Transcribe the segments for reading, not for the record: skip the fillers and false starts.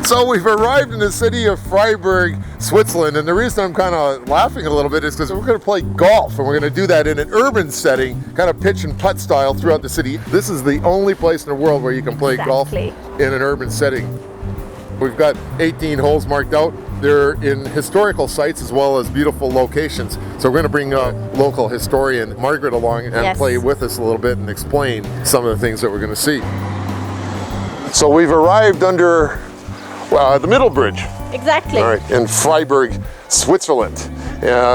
So we've arrived in the city of Freiburg, Switzerland, and the reason I'm kind of laughing a little bit is because we're going to play golf, and we're going to do that in an urban setting, kind of pitch and putt style throughout the city. This is the only place in the world where you can play golf in an urban setting. We've got 18 holes marked out. They're in historical sites as well as beautiful locations. So we're going to bring local historian Margaret along and play with us a little bit and explain some of the things that we're going to see. So we've arrived under the middle bridge. Exactly. All right, in Freiburg, Switzerland,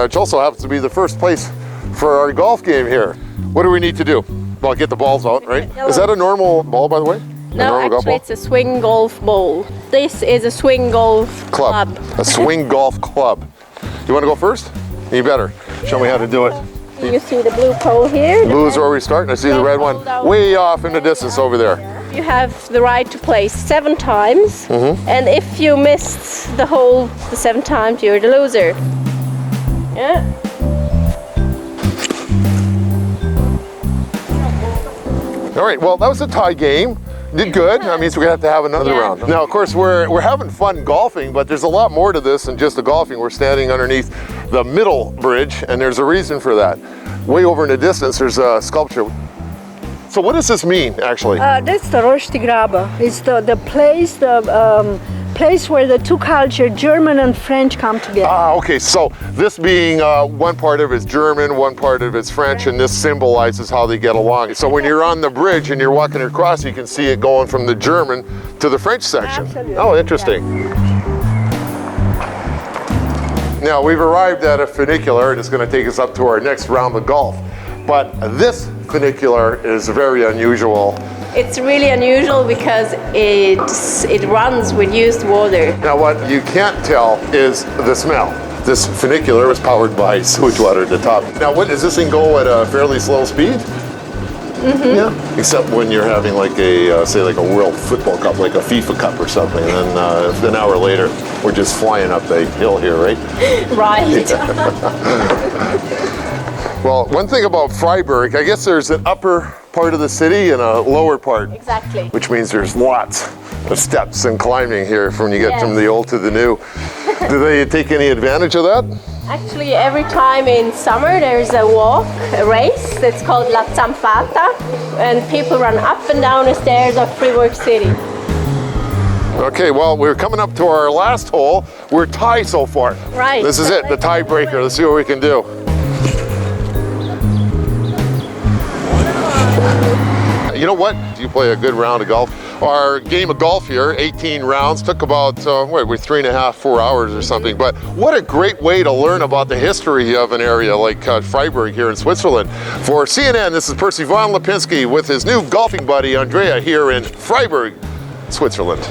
which also happens to be the first place for our golf game here. What do we need to do? Well, get the balls out, right? Is that a normal ball, by the way? No, actually it's a swing golf ball. This is a swing golf club. A swing golf club. You want to go first? You better. Show me how to do it. You see the blue pole here? Blue is where we start, and I see the red one way off in the distance over there. You have the right to play 7 times, and if you missed the hole the 7 times, you're the loser. Yeah. All right, well, that was a tie game. Did good. That means we're gonna have to have another round. Now, of course, we're having fun golfing, but there's a lot more to this than just the golfing. We're standing underneath the middle bridge, and there's a reason for that. Way over in the distance, there's a sculpture. So what does this mean, actually? That's the Rostigrabe. It's the place where the two cultures, German and French, come together. Ah, okay. So this being one part of it's German, one part of it's French, and this symbolizes how they get along. So when you're on the bridge and you're walking across, you can see it going from the German to the French section. Absolutely. Oh, interesting. Now we've arrived at a funicular, and it's going to take us up to our next round of golf. But this funicular is very unusual. It's really unusual because it runs with used water. Now what you can't tell is the smell. This funicular was powered by sewage water at the top. Now what, does this thing go at a fairly slow speed? Yeah. Except when you're having like a, say like a World Football Cup, like a FIFA Cup or something, and then an hour later, we're just flying up the hill here, right? Right. Well, one thing about Freiburg, I guess there's an upper part of the city and a lower part. Exactly. Which means there's lots of steps and climbing here when you get from the old to the new. Do they take any advantage of that? Actually, every time in summer there's a walk, a race that's called La Zampata, and people run up and down the stairs of Freiburg City. Okay, well, we're coming up to our last hole. We're tied so far. Right. This is it, the tiebreaker. Let's see what we can do. You know what? You play a good round of golf. Our game of golf here, 18 rounds, took about, we're 3.5, 4 hours or something. But what a great way to learn about the history of an area like Freiburg here in Switzerland. For CNN, this is Percy von Lipinski with his new golfing buddy, Andrea, here in Freiburg, Switzerland.